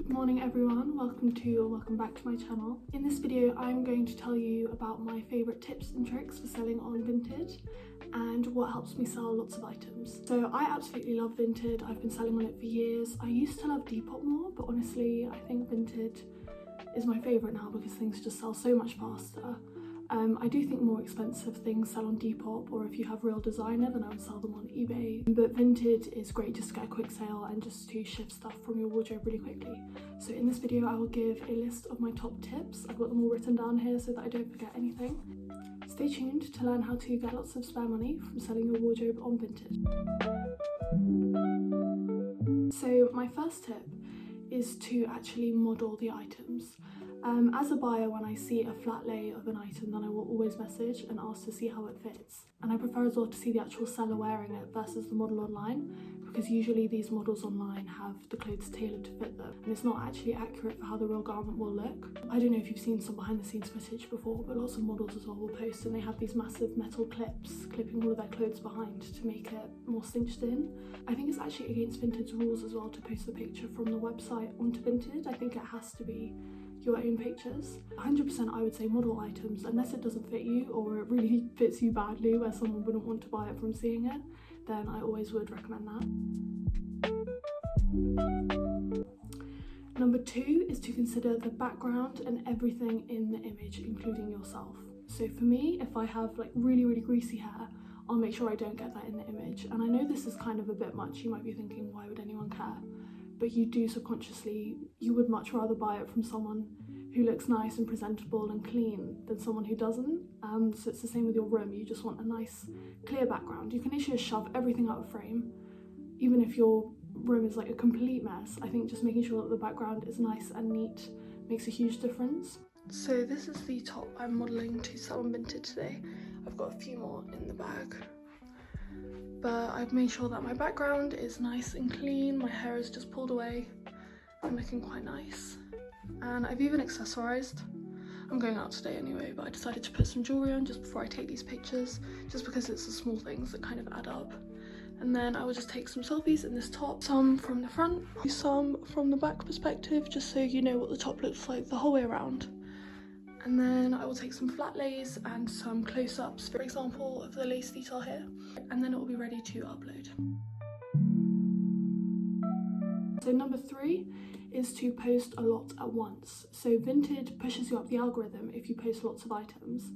Good morning everyone, welcome back to my channel. In this video I'm going to tell you about my favourite tips and tricks for selling on Vinted and what helps me sell lots of items. So I absolutely love Vinted, I've been selling on it for years. I used to love Depop more, but honestly I think Vinted is my favourite now because things just sell so much faster. I do think more expensive things sell on Depop, or if you have real designer then I would sell them on eBay. But Vinted is great just to get a quick sale and just to shift stuff from your wardrobe really quickly. So in this video I will give a list of my top tips. I've got them all written down here so that I don't forget anything. Stay tuned to learn how to get lots of spare money from selling your wardrobe on Vinted. So my first tip is to actually model the items. As a buyer, when I see a flat lay of an item, then I will always message and ask to see how it fits. And I prefer as well to see the actual seller wearing it versus the model online, because usually these models online have the clothes tailored to fit them and it's not actually accurate for how the real garment will look. I don't know if you've seen some behind the scenes footage before, but lots of models as well will post and they have these massive metal clips clipping all of their clothes behind to make it more cinched in. I think it's actually against Vinted's rules as well to post the picture from the website onto Vinted. I think it has to be your own pictures. 100% I would say model items, unless it doesn't fit you or it really fits you badly where someone wouldn't want to buy it from seeing it, then I always would recommend that. Number 2 is to consider the background and everything in the image, including yourself. So for me, if I have like really greasy hair, I'll make sure I don't get that in the image. And I know this is kind of a bit much, you might be thinking why would anyone care? But you do subconsciously, you would much rather buy it from someone who looks nice and presentable and clean than someone who doesn't. So it's the same with your room, you just want a nice clear background. You can literally just shove everything out of frame, even if your room is like a complete mess. I think just making sure that the background is nice and neat makes a huge difference. So this is the top I'm modelling to sell on Vinted today. I've got a few more in the bag. But I've made sure that my background is nice and clean, my hair is just pulled away, I'm looking quite nice. And I've even accessorised. I'm going out today anyway, but I decided to put some jewellery on just before I take these pictures, just because it's the small things that kind of add up. And then I will just take some selfies in this top, some from the front, some from the back perspective, just so you know what the top looks like the whole way around. And then I will take some flat lays and some close-ups, for example, of the lace detail here, and then it will be ready to upload. So number 3 is to post a lot at once. So Vinted pushes you up the algorithm if you post lots of items,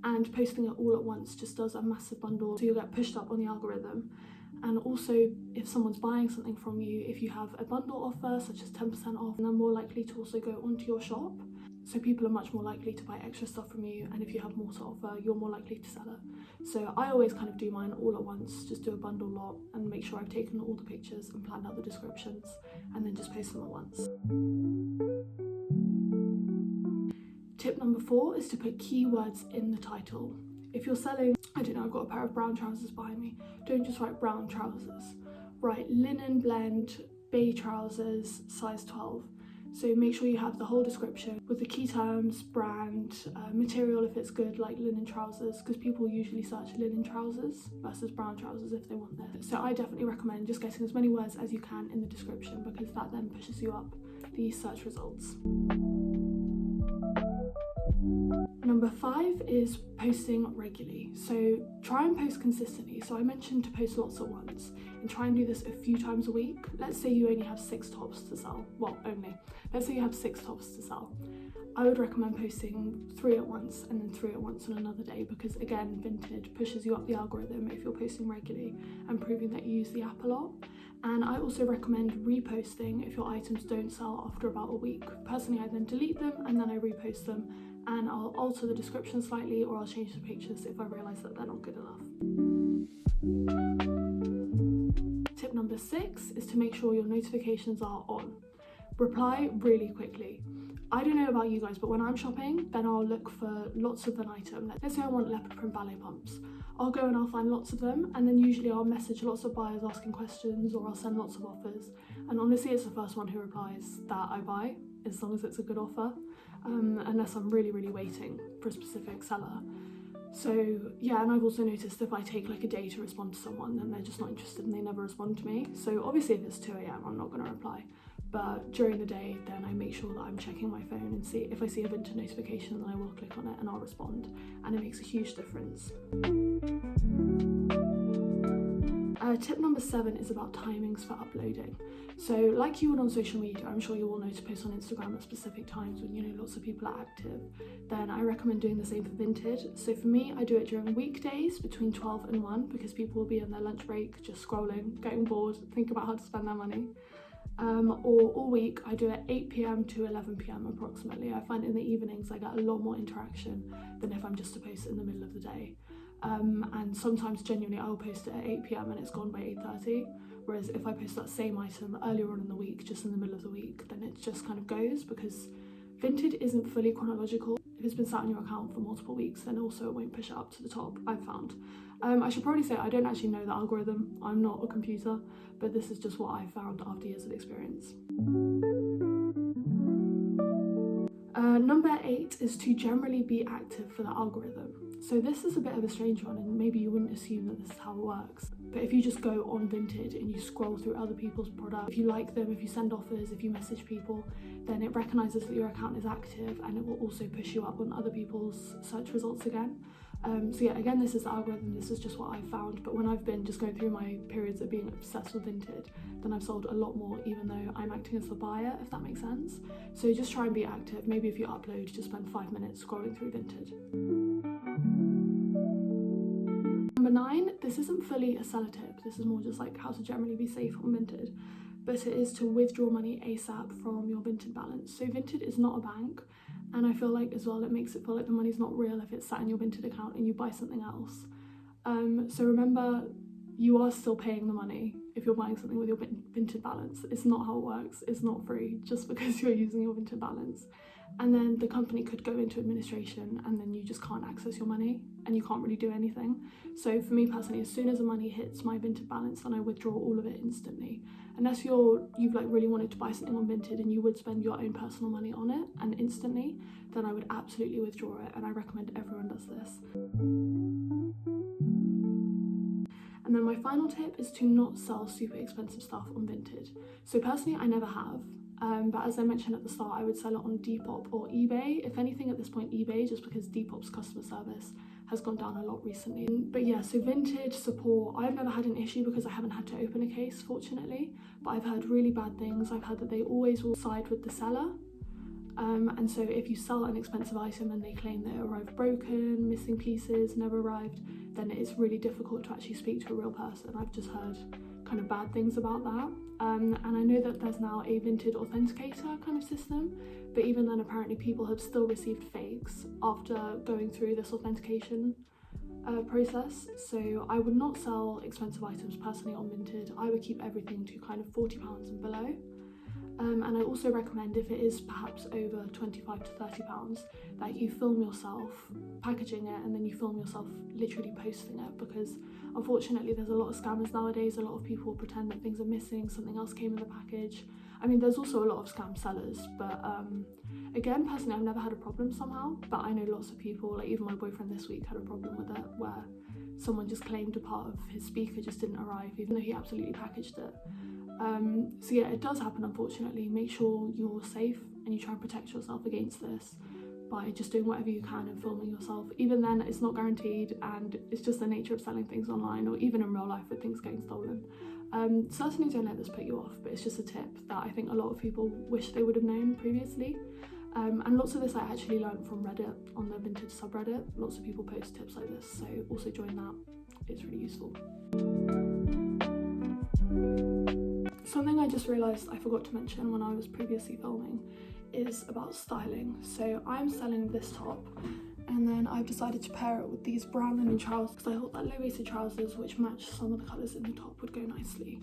and posting it all at once just does a massive bundle, so you'll get pushed up on the algorithm. And also, if someone's buying something from you, if you have a bundle offer such as 10% off, they're more likely to also go onto your shop. So people are much more likely to buy extra stuff from you, and if you have more to offer, you're more likely to sell it. So I always kind of do mine all at once, just do a bundle lot and make sure I've taken all the pictures and planned out the descriptions, and then just post them at once. Tip number 4 is to put keywords in the title. If you're selling, I don't know, I've got a pair of brown trousers behind me, don't just write brown trousers. Write linen blend, beige trousers, size 12. So make sure you have the whole description with the key terms, brand, material if it's good, like linen trousers, because people usually search linen trousers versus brown trousers if they want this. So I definitely recommend just getting as many words as you can in the description, because that then pushes you up the search results. Number 5 is posting regularly. So try and post consistently. So I mentioned to post lots at once, and try and do this a few times a week. Let's say you only have 6 tops to sell. Well, only. Let's say you have 6 tops to sell. I would recommend posting 3 at once and then 3 at once on another day, because again, Vinted pushes you up the algorithm if you're posting regularly and proving that you use the app a lot. And I also recommend reposting if your items don't sell after about a week. Personally, I then delete them and then I repost them, and I'll alter the description slightly, or I'll change the pictures if I realise that they're not good enough. Tip number 6 is to make sure your notifications are on. Reply really quickly. I don't know about you guys, but when I'm shopping, then I'll look for lots of an item. Let's say I want leopard print ballet pumps. I'll go and I'll find lots of them, and then usually I'll message lots of buyers asking questions, or I'll send lots of offers. And honestly, it's the first one who replies that I buy, as long as it's a good offer, unless I'm really waiting for a specific seller. So yeah, and I've also noticed if I take like a day to respond to someone, then they're just not interested and they never respond to me. So obviously if it's 2 AM, I'm not going to reply. but during the day then I make sure that I'm checking my phone and see if I see a Vinted notification, then I will click on it and I'll respond, and it makes a huge difference. Tip number 7 is about timings for uploading. So like you would on social media, I'm sure you all know to post on Instagram at specific times when you know lots of people are active, then I recommend doing the same for Vinted. So for me, I do it during weekdays between 12 and 1 because people will be on their lunch break, just scrolling, getting bored, thinking about how to spend their money. Or all week I do it 8 PM to 11 PM approximately. I find in the evenings I get a lot more interaction than if I'm just to post it in the middle of the day. And sometimes genuinely I'll post it at 8 PM and it's gone by 8:30, whereas if I post that same item earlier on in the week, just in the middle of the week, then it just kind of goes, because Vinted isn't fully chronological. If it's been sat on your account for multiple weeks, then also it won't push it up to the top, I've found. I should probably say I don't actually know the algorithm, I'm not a computer, but this is just what I found after years of experience. Number 8 is to generally be active for the algorithm. So this is a bit of a strange one, and maybe you wouldn't assume that this is how it works. But if you just go on Vinted and you scroll through other people's products, if you like them, if you send offers, if you message people, then it recognises that your account is active and it will also push you up on other people's search results again. So yeah, again, this is the algorithm, this is just what I found, but when I've been just going through my periods of being obsessed with Vinted, then I've sold a lot more, even though I'm acting as the buyer, if that makes sense. So just try and be active. Maybe if you upload, just spend 5 minutes scrolling through Vinted. Number 9, this isn't fully a seller tip, this is more just like how to generally be safe on Vinted, but it is to withdraw money ASAP from your Vinted balance. So Vinted is not a bank, and I feel like as well it makes it feel like the money's not real if it's sat in your Vinted account and you buy something else. So remember, you are still paying the money if you're buying something with your Vinted balance. It's not how it works, it's not free just because you're using your Vinted balance. And then the company could go into administration and then you just can't access your money and you can't really do anything. So for me personally, as soon as the money hits my Vinted balance, then I withdraw all of it instantly. Unless you've like really wanted to buy something on Vinted and you would spend your own personal money on it and instantly, then I would absolutely withdraw it, and I recommend everyone does this. And then my final tip is to not sell super expensive stuff on Vinted. So personally, I never have. But as I mentioned at the start, I would sell it on Depop or eBay. If anything at this point, eBay, just because Depop's customer service has gone down a lot recently. But yeah, so Vinted support, I've never had an issue because I haven't had to open a case, fortunately. But I've heard really bad things. I've heard that they always will side with the seller. And so if you sell an expensive item and they claim that it arrived broken, missing pieces, never arrived, then it's really difficult to actually speak to a real person. I've just heard kind of bad things about that. And I know that there's now a Vinted authenticator kind of system, but even then apparently people have still received fakes after going through this authentication process. So I would not sell expensive items personally on Vinted. I would keep everything to kind of £40 and below. And I also recommend, if it is perhaps over £25 to £30, that you film yourself packaging it and then you film yourself literally posting it, because unfortunately there's a lot of scammers nowadays. A lot of people pretend that things are missing, something else came in the package. I mean, there's also a lot of scam sellers, but again, personally I've never had a problem somehow, but I know lots of people, like even my boyfriend this week had a problem with it, where someone just claimed a part of his speaker just didn't arrive even though he absolutely packaged it. So yeah, it does happen, unfortunately. Make sure you're safe and you try and protect yourself against this by just doing whatever you can and filming yourself. Even then, it's not guaranteed, and it's just the nature of selling things online or even in real life with things getting stolen. Certainly don't let this put you off, but it's just a tip that I think a lot of people wish they would have known previously. And lots of this I actually learned from Reddit, on the Vintage subreddit. Lots of people post tips like this, so also join that. It's really useful. Something I just realised I forgot to mention when I was previously filming is about styling. So I'm selling this top, and then I've decided to pair it with these brown linen trousers because I thought that low-waisted trousers which match some of the colours in the top would go nicely.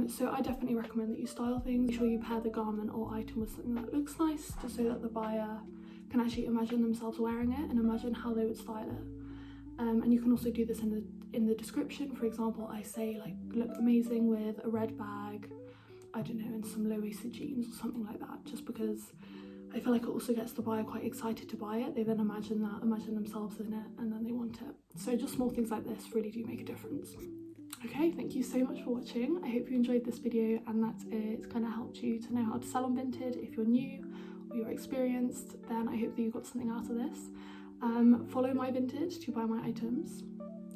So I definitely recommend that you style things. Make sure you pair the garment or item with something that looks nice, just so that the buyer can actually imagine themselves wearing it and imagine how they would style it. And you can also do this in the description. For example, I say like, look amazing with a red bag, I don't know, and some low-waisted jeans or something like that, just because I feel like it also gets the buyer quite excited to buy it. They then imagine themselves in it, and then they want it. So just small things like this really do make a difference. Okay, thank you so much for watching. I hope you enjoyed this video and that it's kind of helped you to know how to sell on Vinted. If you're new or you're experienced, then I hope that you got something out of this. Follow my Vinted to buy my items.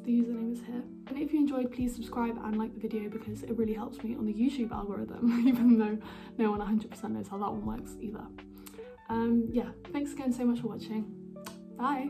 The username is here. And if you enjoyed, please subscribe and like the video because it really helps me on the YouTube algorithm, even though no one 100% knows how that one works either. Yeah, thanks again so much for watching. Bye!